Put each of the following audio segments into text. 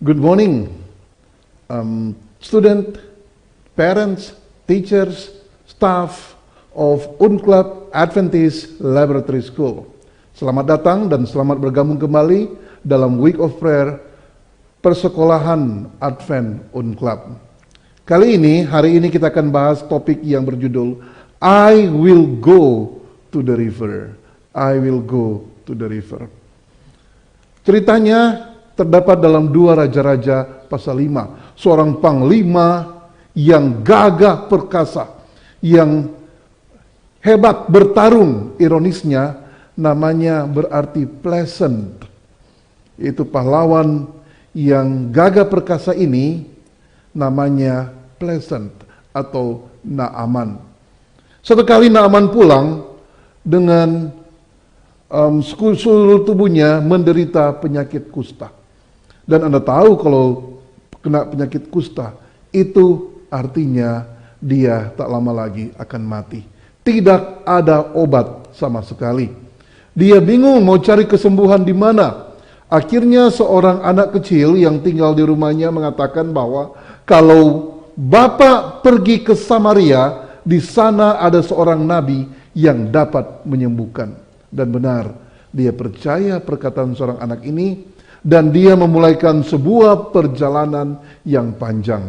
Good morning, student, parents, teachers, staff of UNCLUB Adventist Laboratory School. Selamat datang dan selamat bergabung kembali dalam Week of Prayer Persekolahan Advent UNCLUB. Kali ini, hari ini kita akan bahas topik yang berjudul I will go to the river. I will go to the river. Ceritanya terdapat dalam 2 Raja-Raja pasal 5. Seorang panglima yang gagah perkasa, yang hebat bertarung, ironisnya namanya berarti pleasant. Itu pahlawan yang gagah perkasa ini namanya pleasant atau Naaman. Suatu kali Naaman pulang dengan seluruh tubuhnya menderita penyakit kusta. Dan Anda tahu kalau kena penyakit kusta, itu artinya dia tak lama lagi akan mati. Tidak ada obat sama sekali. Dia bingung mau cari kesembuhan di mana. Akhirnya seorang anak kecil yang tinggal di rumahnya mengatakan bahwa kalau Bapak pergi ke Samaria, di sana ada seorang nabi yang dapat menyembuhkan. Dan benar, dia percaya perkataan seorang anak ini, dan dia memulaikan sebuah perjalanan yang panjang.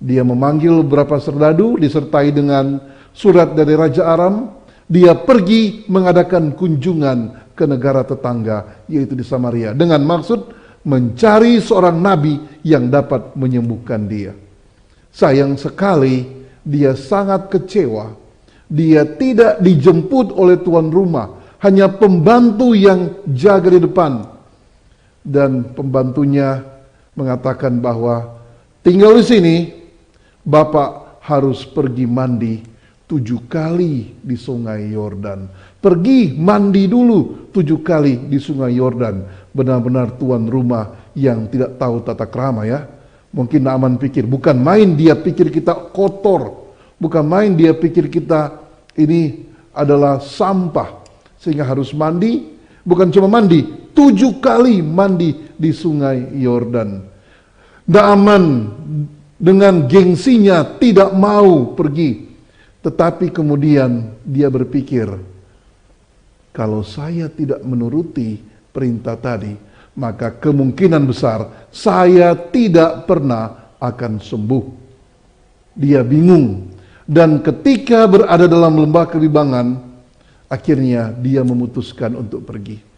Dia memanggil beberapa serdadu disertai dengan surat dari Raja Aram. Dia pergi mengadakan kunjungan ke negara tetangga, yaitu di Samaria, dengan maksud mencari seorang nabi yang dapat menyembuhkan dia. Sayang sekali, dia sangat kecewa. Dia tidak dijemput oleh tuan rumah, hanya pembantu yang jaga di depan. Dan pembantunya mengatakan bahwa tinggal di sini, Bapak harus pergi mandi 7 kali di sungai Yordan. Pergi mandi dulu 7 kali di sungai Yordan. Benar-benar tuan rumah yang tidak tahu tata krama ya. Mungkin Naaman pikir, bukan main dia pikir kita kotor. Bukan main dia pikir kita ini adalah sampah. Sehingga harus mandi, bukan cuma mandi, 7 kali mandi di sungai Yordan. Naaman dengan gengsinya tidak mau pergi. Tetapi kemudian dia berpikir, kalau saya tidak menuruti perintah tadi, maka kemungkinan besar saya tidak pernah akan sembuh. Dia bingung. Dan ketika berada dalam lembah kebibangan, akhirnya dia memutuskan untuk pergi.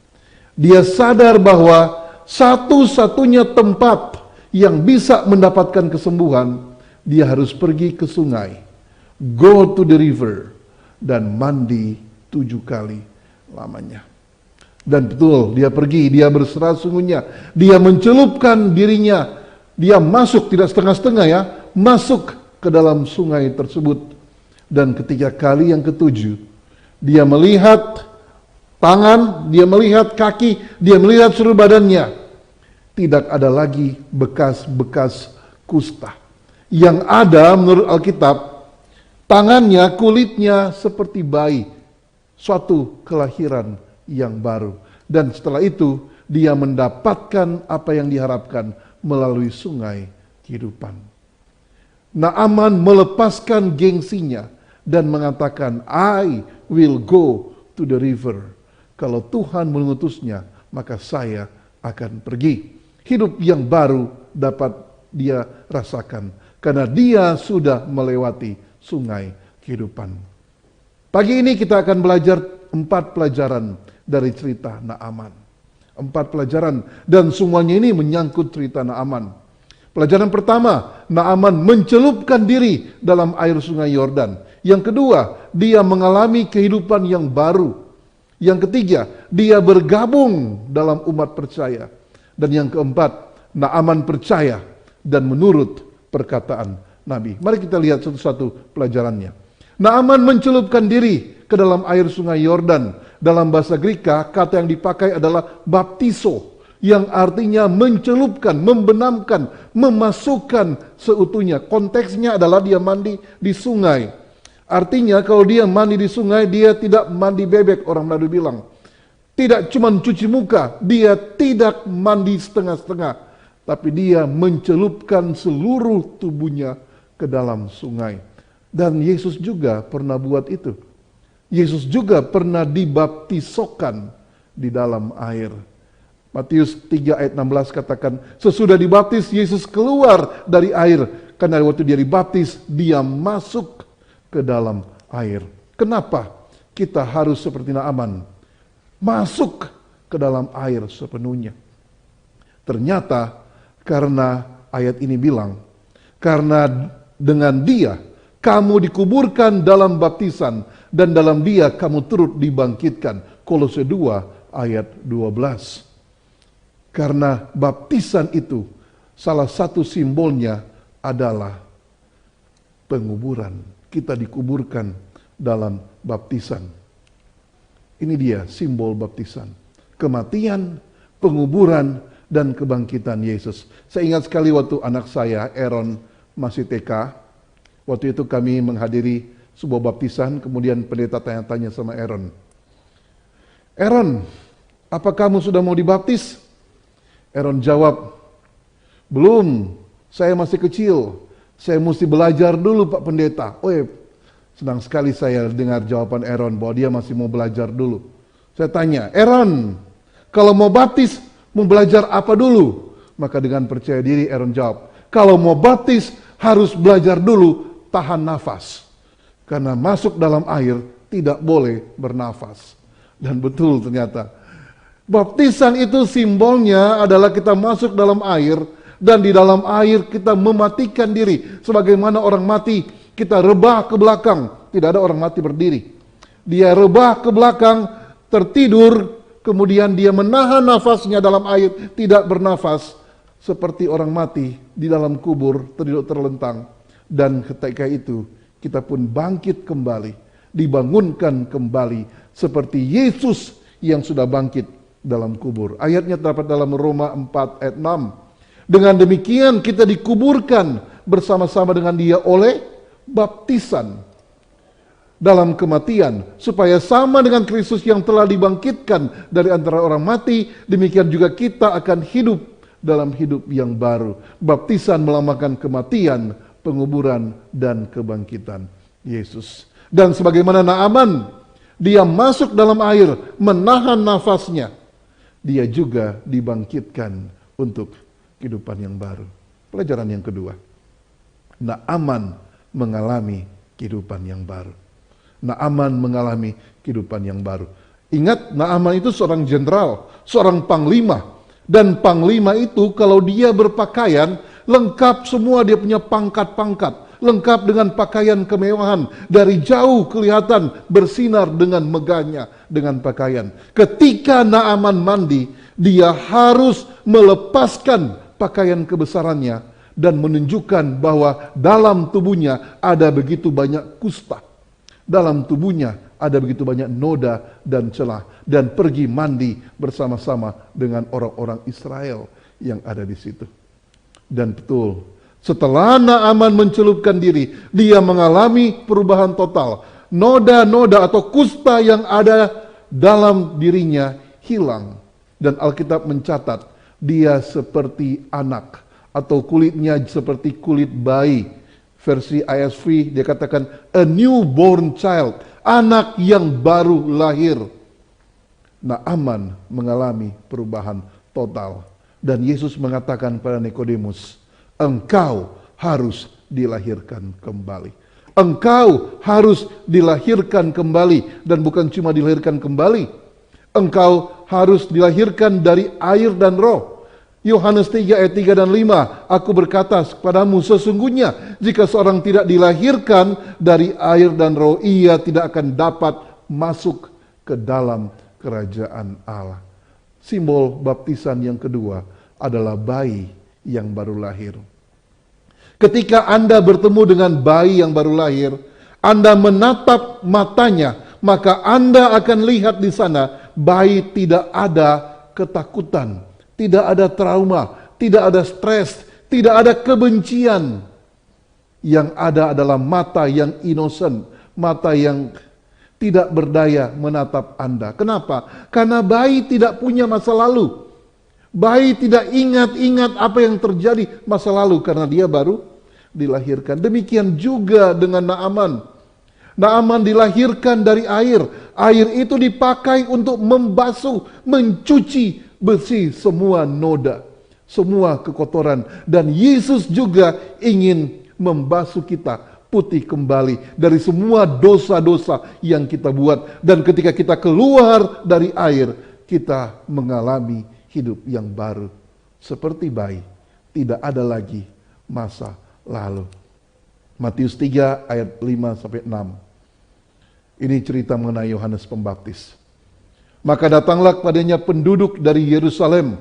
Dia sadar bahwa satu-satunya tempat yang bisa mendapatkan kesembuhan, dia harus pergi ke sungai. Go to the river. Dan mandi 7 kali lamanya. Dan betul, dia pergi, dia berserah sungguhnya. Dia mencelupkan dirinya. Dia masuk, tidak setengah-setengah ya, masuk ke dalam sungai tersebut. Dan ketika kali yang ke-7, dia melihat tangan, dia melihat kaki, dia melihat seluruh badannya. Tidak ada lagi bekas-bekas kusta. Yang ada menurut Alkitab, tangannya, kulitnya seperti bayi. Suatu kelahiran yang baru. Dan setelah itu, dia mendapatkan apa yang diharapkan melalui sungai kehidupan. Naaman melepaskan gengsinya dan mengatakan, I will go to the river. Kalau Tuhan mengutusnya, maka saya akan pergi. Hidup yang baru dapat dia rasakan, karena dia sudah melewati sungai kehidupan. Pagi ini kita akan belajar 4 pelajaran dari cerita Naaman. 4 pelajaran, dan semuanya ini menyangkut cerita Naaman. Pelajaran pertama, Naaman mencelupkan diri dalam air sungai Yordan. Yang kedua, dia mengalami kehidupan yang baru. Yang ketiga, dia bergabung dalam umat percaya. Dan yang keempat, Naaman percaya dan menurut perkataan Nabi. Mari kita lihat satu-satu pelajarannya. Naaman mencelupkan diri ke dalam air sungai Yordan. Dalam bahasa Greka, kata yang dipakai adalah baptiso, yang artinya mencelupkan, membenamkan, memasukkan seutuhnya. Konteksnya adalah dia mandi di sungai. Artinya kalau dia mandi di sungai, dia tidak mandi bebek, orang Manado bilang. Tidak cuma cuci muka, dia tidak mandi setengah-setengah. tapi dia mencelupkan seluruh tubuhnya ke dalam sungai. Dan Yesus juga pernah buat itu. Yesus juga pernah dibaptisokan di dalam air. Matius 3 ayat 16 katakan, sesudah dibaptis Yesus keluar dari air. Karena waktu dia dibaptis, dia masuk ke dalam air. Kenapa kita harus seperti Naaman? Masuk ke dalam air sepenuhnya. Ternyata karena ayat ini bilang, karena dengan dia kamu dikuburkan dalam baptisan, dan dalam dia kamu turut dibangkitkan. Kolose 2 ayat 12. Karena baptisan itu salah satu simbolnya adalah penguburan. Kita dikuburkan dalam baptisan. Ini dia simbol baptisan. Kematian, penguburan, dan kebangkitan Yesus. Saya ingat sekali waktu anak saya, Aaron, masih TK. Waktu itu kami menghadiri sebuah baptisan, kemudian pendeta tanya-tanya sama Aaron. Aaron, apa kamu sudah mau dibaptis? Aaron jawab, belum, saya masih kecil. Saya mesti belajar dulu Pak Pendeta. Senang sekali saya dengar jawaban Aaron bahwa dia masih mau belajar dulu. Saya tanya, Aaron, kalau mau baptis, mau belajar apa dulu? Maka dengan percaya diri Aaron jawab, kalau mau baptis harus belajar dulu tahan nafas. Karena masuk dalam air tidak boleh bernafas. Dan betul ternyata. Baptisan itu simbolnya adalah kita masuk dalam air, dan di dalam air kita mematikan diri. Sebagaimana orang mati, kita rebah ke belakang. Tidak ada orang mati berdiri. Dia rebah ke belakang, tertidur, kemudian dia menahan nafasnya dalam air, tidak bernafas. Seperti orang mati di dalam kubur, tertidur terlentang. Dan ketika itu, kita pun bangkit kembali, dibangunkan kembali, seperti Yesus yang sudah bangkit dalam kubur. Ayatnya terdapat dalam Roma 4 ayat 6. Dengan demikian kita dikuburkan bersama-sama dengan dia oleh baptisan dalam kematian, supaya sama dengan Kristus yang telah dibangkitkan dari antara orang mati, demikian juga kita akan hidup dalam hidup yang baru. Baptisan melambangkan kematian, penguburan, dan kebangkitan Yesus. Dan sebagaimana Naaman, dia masuk dalam air, menahan nafasnya, dia juga dibangkitkan untuk kehidupan yang baru. Pelajaran yang kedua, Naaman mengalami kehidupan yang baru. Naaman mengalami kehidupan yang baru. Ingat, Naaman itu seorang jenderal, seorang panglima. Dan panglima itu kalau dia berpakaian, lengkap semua, dia punya pangkat-pangkat. Lengkap dengan pakaian kemewahan. Dari jauh kelihatan bersinar dengan megahnya dengan pakaian. Ketika Naaman mandi, dia harus melepaskan pakaian kebesarannya dan menunjukkan bahwa dalam tubuhnya ada begitu banyak kusta. Dalam tubuhnya ada begitu banyak noda dan celah, dan pergi mandi bersama-sama dengan orang-orang Israel yang ada di situ. Dan betul, setelah Naaman mencelupkan diri, dia mengalami perubahan total. Noda-noda atau kusta yang ada dalam dirinya hilang. Dan Alkitab mencatat, dia seperti anak, atau kulitnya seperti kulit bayi. Versi ISV dia katakan a newborn child, anak yang baru lahir. Naaman mengalami perubahan total. Dan Yesus mengatakan pada Nikodemus, engkau harus dilahirkan kembali. Engkau harus dilahirkan kembali, dan bukan cuma dilahirkan kembali. Engkau harus dilahirkan dari air dan roh. Yohanes 3 ayat 3 dan 5, aku berkata kepadamu, sesungguhnya jika seorang tidak dilahirkan dari air dan roh, ia tidak akan dapat masuk ke dalam kerajaan Allah. Simbol baptisan yang kedua adalah bayi yang baru lahir. Ketika Anda bertemu dengan bayi yang baru lahir, Anda menatap matanya, maka Anda akan lihat di sana bayi tidak ada ketakutan, tidak ada trauma, tidak ada stres, tidak ada kebencian. Yang ada adalah mata yang innocent, mata yang tidak berdaya menatap Anda. Kenapa? Karena bayi tidak punya masa lalu. Bayi tidak ingat-ingat apa yang terjadi masa lalu karena dia baru dilahirkan. Demikian juga dengan Naaman. Naaman dilahirkan dari air. Air itu dipakai untuk membasuh, mencuci bersih semua noda, semua kekotoran. Dan Yesus juga ingin membasuh kita putih kembali dari semua dosa-dosa yang kita buat. Dan ketika kita keluar dari air, kita mengalami hidup yang baru. Seperti bayi, tidak ada lagi masa lalu. Matius 3 ayat 5-6. Ini cerita mengenai Yohanes Pembaptis. Maka datanglah kepadanya penduduk dari Yerusalem,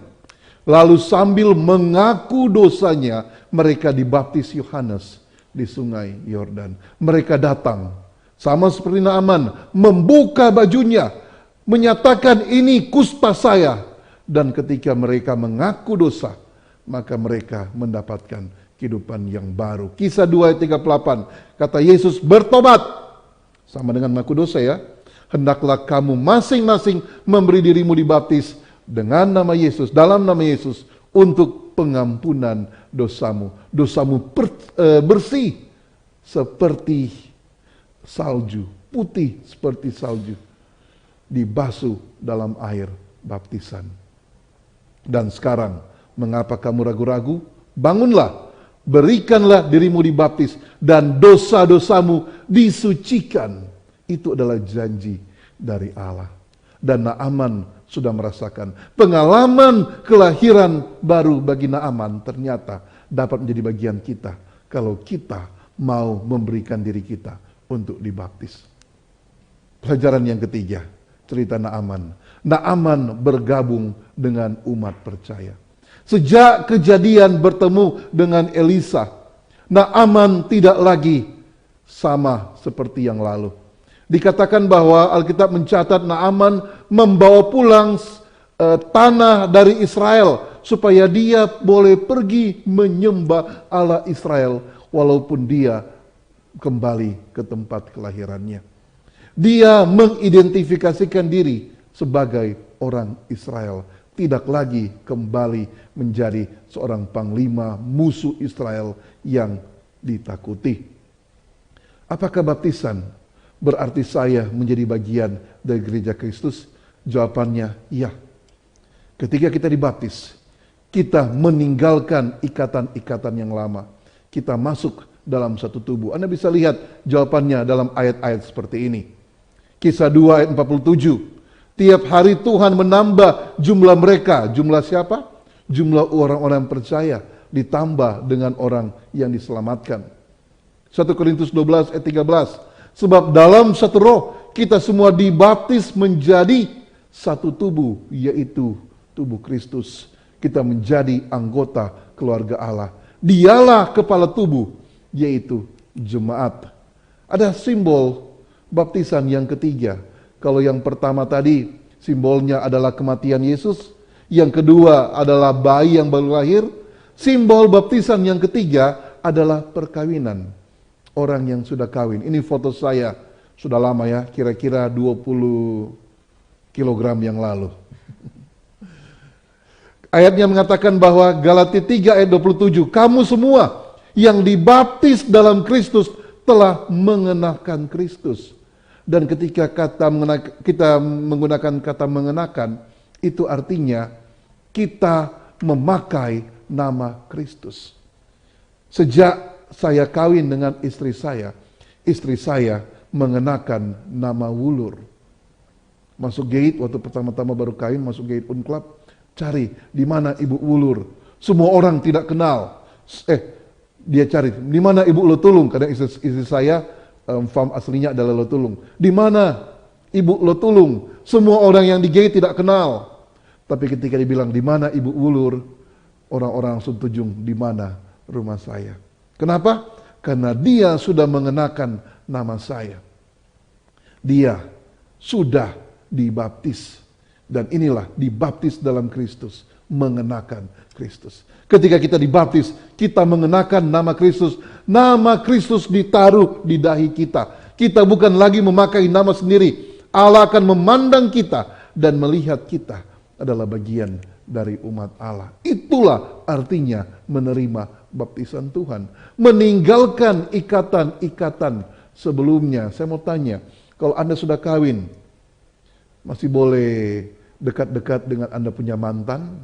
lalu sambil mengaku dosanya, mereka dibaptis Yohanes di sungai Yordan. Mereka datang, sama seperti Naaman, membuka bajunya, menyatakan ini kusta saya. Dan ketika mereka mengaku dosa, maka mereka mendapatkan kehidupan yang baru. Kisah 2 ayat 38, kata Yesus, bertobat. Sama dengan mengaku dosa ya. Hendaklah kamu masing-masing memberi dirimu dibaptis dengan nama Yesus, dalam nama Yesus, untuk pengampunan dosamu. Dosamu bersih seperti salju, putih seperti salju, dibasuh dalam air baptisan. Dan sekarang, mengapa kamu ragu-ragu? Bangunlah, berikanlah dirimu dibaptis, dan dosa-dosamu disucikan. Itu adalah janji dari Allah. Dan Naaman sudah merasakan pengalaman kelahiran baru bagi Naaman ternyata dapat menjadi bagian kita kalau kita mau memberikan diri kita untuk dibaptis. Pelajaran yang ketiga, cerita Naaman. Naaman bergabung dengan umat percaya. Sejak kejadian bertemu dengan Elisa, Naaman tidak lagi sama seperti yang lalu. Dikatakan bahwa Alkitab mencatat Naaman membawa pulang tanah dari Israel supaya dia boleh pergi menyembah Allah Israel walaupun dia kembali ke tempat kelahirannya. Dia mengidentifikasikan diri sebagai orang Israel, tidak lagi kembali menjadi seorang panglima musuh Israel yang ditakuti. Apakah baptisan berarti saya menjadi bagian dari gereja Kristus? Jawabannya ya. Ketika kita dibaptis, kita meninggalkan ikatan-ikatan yang lama. Kita masuk dalam satu tubuh. Anda bisa lihat jawabannya dalam ayat-ayat seperti ini. Kisah 2 ayat 47. Tiap hari Tuhan menambah jumlah mereka. Jumlah siapa? Jumlah orang-orang percaya ditambah dengan orang yang diselamatkan. 1 Korintus 12 ayat 13. Sebab dalam satu roh kita semua dibaptis menjadi satu tubuh, yaitu tubuh Kristus. Kita menjadi anggota keluarga Allah. Dialah kepala tubuh, yaitu jemaat. Ada simbol baptisan yang ketiga. Kalau yang pertama tadi simbolnya adalah kematian Yesus, yang kedua adalah bayi yang baru lahir, simbol baptisan yang ketiga adalah perkawinan. Orang yang sudah kawin. Ini foto saya, sudah lama ya, kira-kira 20 kilogram yang lalu. Ayatnya mengatakan bahwa Galatia 3 ayat 27, kamu semua yang dibaptis dalam Kristus telah mengenakan Kristus. Dan ketika kita menggunakan kata mengenakan, itu artinya kita memakai nama Kristus. Sejak saya kawin dengan istri saya mengenakan nama Wulur. Masuk gate waktu pertama-tama baru kawin, masuk gate Unclub, cari di mana Ibu Wulur. Semua orang tidak kenal. Dia cari di mana Ibu Lotulung, karena istri saya farm aslinya adalah Lotulung. Di mana Ibu Lotulung? Semua orang yang di gate tidak kenal. Tapi ketika dibilang di mana Ibu Wulur, orang-orang langsung tujung di mana rumah saya. Kenapa? Karena dia sudah mengenakan nama saya. Dia sudah dibaptis. Dan inilah dibaptis dalam Kristus, mengenakan Kristus. Ketika kita dibaptis, kita mengenakan nama Kristus. Nama Kristus ditaruh di dahi kita. Kita bukan lagi memakai nama sendiri. Allah akan memandang kita dan melihat kita adalah bagian dari umat Allah. Itulah artinya menerima baptisan Tuhan. Meninggalkan ikatan-ikatan sebelumnya. Saya mau tanya, kalau Anda sudah kawin, masih boleh dekat-dekat dengan Anda punya mantan?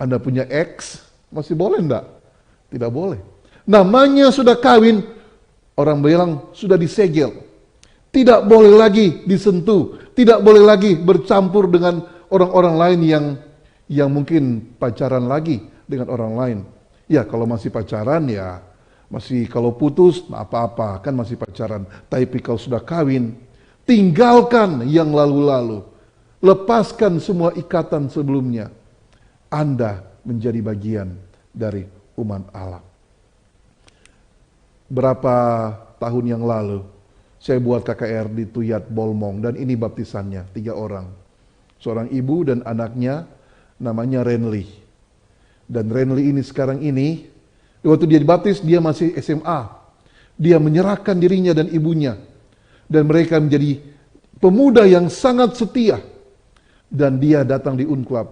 Anda punya ex? Masih boleh enggak? Tidak boleh. Namanya sudah kawin, orang bilang sudah disegel. Tidak boleh lagi disentuh, tidak boleh lagi bercampur dengan orang-orang lain yang mungkin pacaran lagi dengan orang lain. Ya kalau masih pacaran ya, masih kalau putus apa-apa, kan masih pacaran. Tapi kalau sudah kawin, tinggalkan yang lalu-lalu. Lepaskan semua ikatan sebelumnya. Anda menjadi bagian dari umat Allah. Berapa tahun yang lalu, saya buat KKR di Tuyat Bolmong, dan ini baptisannya, 3 orang. Seorang ibu dan anaknya, namanya Renly. Dan Renly ini sekarang ini, waktu dia dibaptis, dia masih SMA. Dia menyerahkan dirinya dan ibunya. Dan mereka menjadi pemuda yang sangat setia. Dan dia datang di Unclub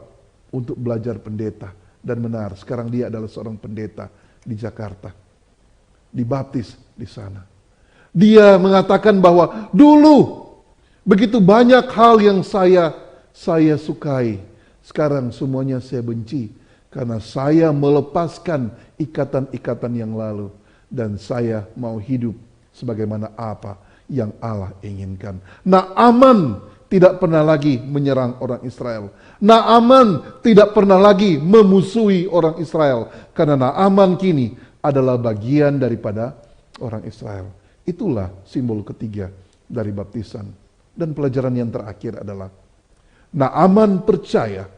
untuk belajar pendeta. Dan benar, sekarang dia adalah seorang pendeta di Jakarta. Dibaptis di sana. Dia mengatakan bahwa dulu begitu banyak hal yang saya sukai. Sekarang semuanya saya benci. Karena saya melepaskan ikatan-ikatan yang lalu. Dan saya mau hidup sebagaimana apa yang Allah inginkan. Naaman tidak pernah lagi menyerang orang Israel. Naaman tidak pernah lagi memusuhi orang Israel. Karena Naaman kini adalah bagian daripada orang Israel. Itulah simbol ketiga dari baptisan. Dan pelajaran yang terakhir adalah Naaman percaya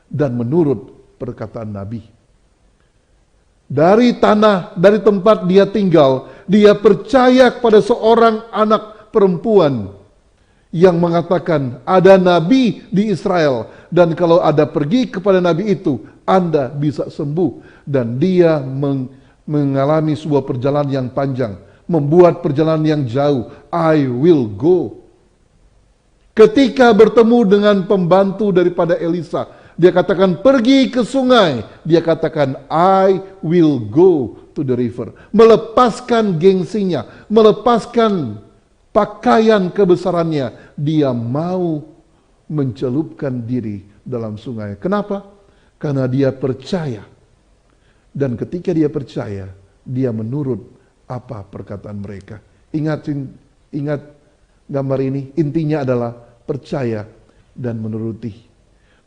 dan menurut perkataan Nabi. Dari tanah, dari tempat dia tinggal, dia percaya kepada seorang anak perempuan yang mengatakan ada nabi di Israel. Dan kalau Anda pergi kepada nabi itu, Anda bisa sembuh. Dan dia mengalami sebuah perjalanan yang panjang. Membuat perjalanan yang jauh. I will go. Ketika bertemu dengan pembantu daripada Elisa, dia katakan pergi ke sungai. Dia katakan I will go to the river. Melepaskan gengsinya, melepaskan pakaian kebesarannya. Dia mau mencelupkan diri dalam sungai. Kenapa? Karena dia percaya. Dan ketika dia percaya, dia menurut apa perkataan mereka. Ingat gambar ini, intinya adalah percaya dan menuruti.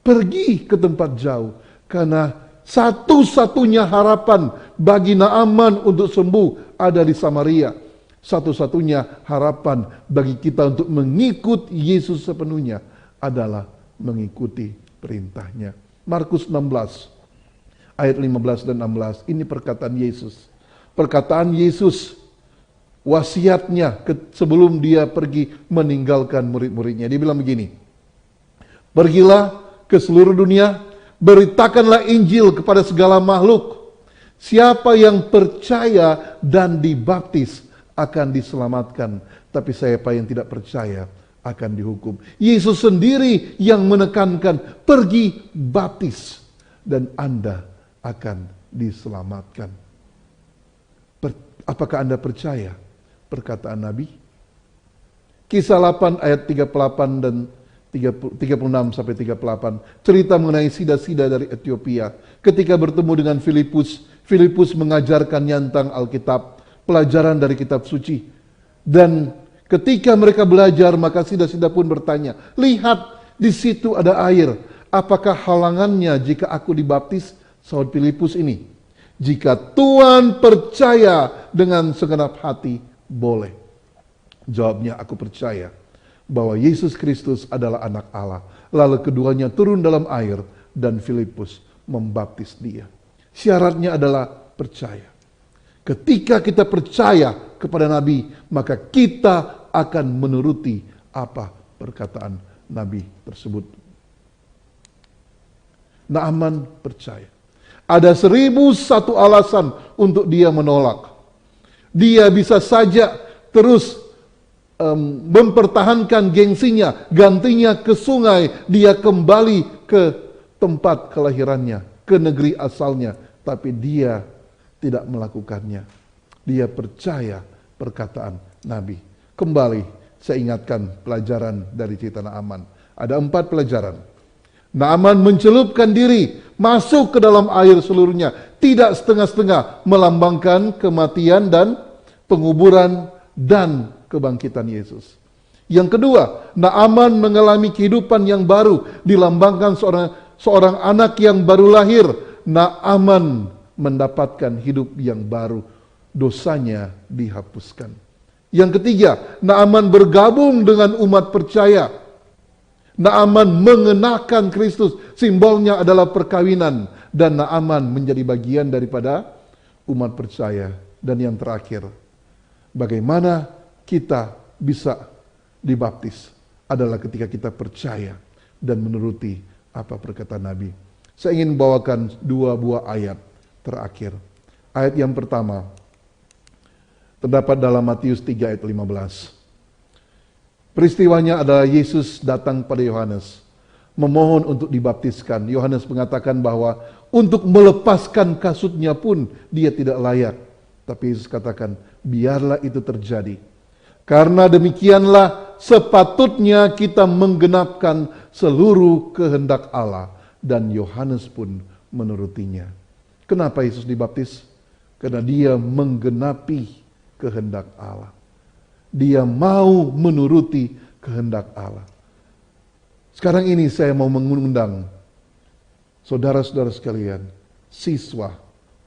Pergi ke tempat jauh, karena satu-satunya harapan bagi Naaman untuk sembuh ada di Samaria. Satu-satunya harapan bagi kita untuk mengikut Yesus sepenuhnya adalah mengikuti perintahnya. Markus 16 ayat 15 dan 16, ini perkataan Yesus. Perkataan Yesus, wasiatnya sebelum dia pergi meninggalkan murid-muridnya. Dia bilang begini, pergilah ke seluruh dunia, beritakanlah Injil kepada segala makhluk. Siapa yang percaya dan dibaptis akan diselamatkan, tapi siapa yang tidak percaya akan dihukum. Yesus sendiri yang menekankan, pergi baptis dan Anda akan diselamatkan. Apakah Anda percaya perkataan Nabi? Kisah 8 ayat 38 dan 36 sampai 38. Cerita mengenai sida-sida dari Ethiopia. Ketika bertemu dengan Filipus, Filipus mengajarkannya tentang Alkitab, pelajaran dari kitab suci. Dan ketika mereka belajar, maka sida-sida pun bertanya, lihat di situ ada air. Apakah halangannya jika aku dibaptis? Saud Filipus ini. Jika Tuhan percaya dengan segenap hati, boleh. Jawabnya, aku percaya bahwa Yesus Kristus adalah anak Allah. Lalu keduanya turun dalam air dan Filipus membaptis dia. Syaratnya adalah percaya. Ketika kita percaya kepada Nabi, maka kita akan menuruti apa perkataan Nabi tersebut. Naaman percaya. Ada 1001 alasan untuk dia menolak. Dia bisa saja terus mempertahankan gengsinya, gantinya ke sungai, dia kembali ke tempat kelahirannya, ke negeri asalnya, tapi dia tidak melakukannya. Dia percaya perkataan Nabi. Kembali saya ingatkan pelajaran dari cerita Naaman. Ada 4 pelajaran. Naaman mencelupkan diri, masuk ke dalam air seluruhnya, tidak setengah-setengah, melambangkan kematian dan penguburan dan kebangkitan Yesus. Yang kedua, Naaman mengalami kehidupan yang baru, dilambangkan seorang anak yang baru lahir. Naaman mendapatkan hidup yang baru, dosanya dihapuskan. Yang ketiga, Naaman bergabung dengan umat percaya. Naaman mengenakan Kristus, simbolnya adalah perkawinan, dan Naaman menjadi bagian daripada umat percaya. Dan yang terakhir, bagaimana kita bisa dibaptis adalah ketika kita percaya dan menuruti apa perkataan Nabi. Saya ingin bawakan 2 buah ayat terakhir. Ayat yang pertama terdapat dalam Matius 3 ayat 15. Peristiwanya adalah Yesus datang pada Yohanes, memohon untuk dibaptiskan. Yohanes mengatakan bahwa untuk melepaskan kasutnya pun dia tidak layak. Tapi Yesus katakan, biarlah itu terjadi. Karena demikianlah sepatutnya kita menggenapkan seluruh kehendak Allah. Dan Yohanes pun menurutinya. Kenapa Yesus dibaptis? Karena dia menggenapi kehendak Allah. Dia mau menuruti kehendak Allah. Sekarang ini saya mau mengundang saudara-saudara sekalian, siswa,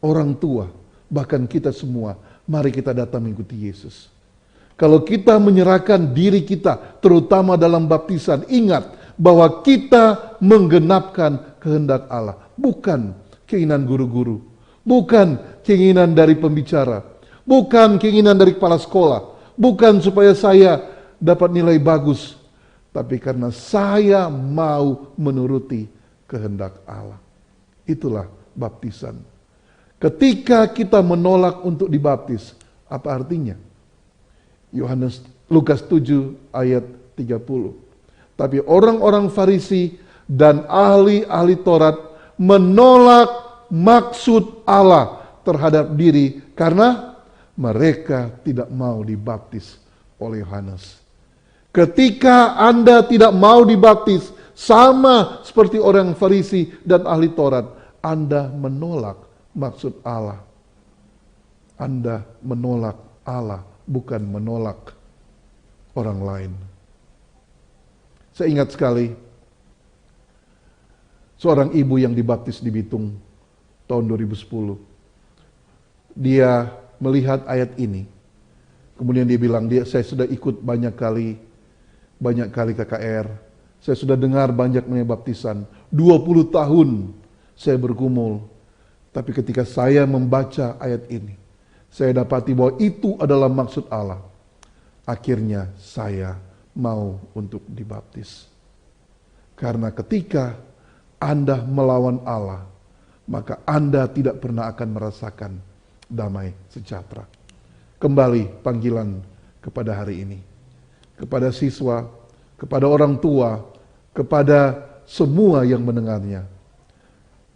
orang tua, bahkan kita semua, mari kita datang mengikuti Yesus. Kalau kita menyerahkan diri kita, terutama dalam baptisan, ingat bahwa kita menggenapkan kehendak Allah. Bukan keinginan guru-guru, bukan keinginan dari pembicara, bukan keinginan dari kepala sekolah, bukan supaya saya dapat nilai bagus, tapi karena saya mau menuruti kehendak Allah. Itulah baptisan. Ketika kita menolak untuk dibaptis, apa artinya? Lukas 7 ayat 30. Tapi orang-orang Farisi dan ahli-ahli Taurat menolak maksud Allah terhadap diri karena mereka tidak mau dibaptis oleh Yohanes. Ketika Anda tidak mau dibaptis, sama seperti orang Farisi dan ahli Taurat, Anda menolak maksud Allah. Anda menolak Allah, bukan menolak orang lain. Saya ingat sekali seorang ibu yang dibaptis di Bitung tahun 2010. Dia melihat ayat ini. Kemudian dia bilang, saya sudah ikut banyak kali KKR. Saya sudah dengar banyak mengenai baptisan. 20 tahun saya bergumul. Tapi ketika saya membaca ayat ini, saya dapati bahwa itu adalah maksud Allah. Akhirnya saya mau untuk dibaptis. Karena ketika Anda melawan Allah, maka Anda tidak pernah akan merasakan damai sejahtera. Kembali panggilan kepada hari ini. Kepada siswa, kepada orang tua, kepada semua yang mendengarnya.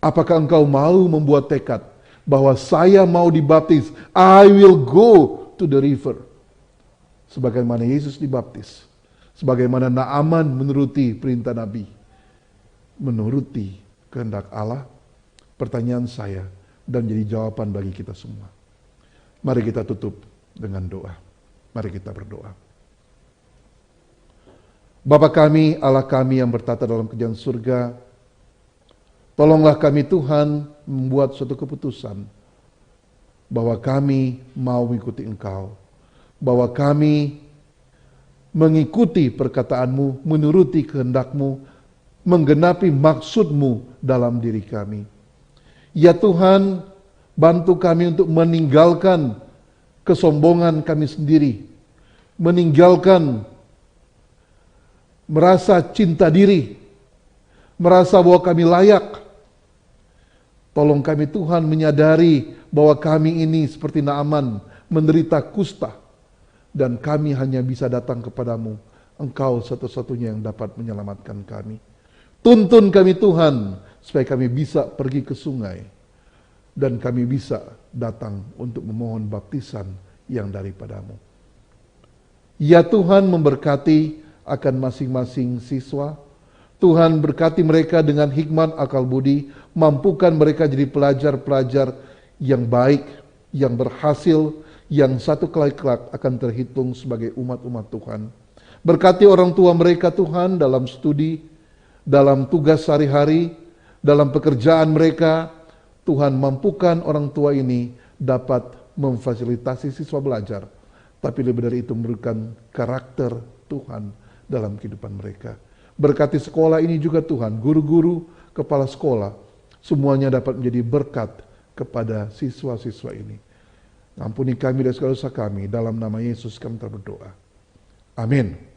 Apakah engkau mau membuat tekad bahwa saya mau dibaptis, I will go to the river. Sebagaimana Yesus dibaptis. Sebagaimana Naaman menuruti perintah Nabi. Menuruti kehendak Allah. Pertanyaan saya dan jadi jawaban bagi kita semua. Mari kita tutup dengan doa. Mari kita berdoa. Bapa kami, Allah kami yang bertata dalam kerajaan surga, tolonglah kami Tuhan membuat suatu keputusan bahwa kami mau mengikuti Engkau, bahwa kami mengikuti perkataan-Mu, menuruti kehendak-Mu, menggenapi maksud-Mu dalam diri kami. Ya Tuhan, bantu kami untuk meninggalkan kesombongan kami sendiri, meninggalkan merasa cinta diri, merasa bahwa kami layak. Tolong kami Tuhan menyadari bahwa kami ini seperti Naaman menderita kusta dan kami hanya bisa datang kepadamu. Engkau satu-satunya yang dapat menyelamatkan kami. Tuntun kami Tuhan supaya kami bisa pergi ke sungai dan kami bisa datang untuk memohon baptisan yang daripadamu. Ya Tuhan, memberkati akan masing-masing siswa. Tuhan berkati mereka dengan hikmat akal budi, mampukan mereka jadi pelajar-pelajar yang baik, yang berhasil, yang satu kelak akan terhitung sebagai umat-umat Tuhan. Berkati orang tua mereka Tuhan dalam studi, dalam tugas sehari-hari, dalam pekerjaan mereka. Tuhan, mampukan orang tua ini dapat memfasilitasi siswa belajar, tapi lebih dari itu memberikan karakter Tuhan dalam kehidupan mereka. Berkati sekolah ini juga Tuhan, guru-guru, kepala sekolah, semuanya dapat menjadi berkat kepada siswa-siswa ini. Ampuni kami dan segala dosa kami, dalam nama Yesus kami berdoa. Amin.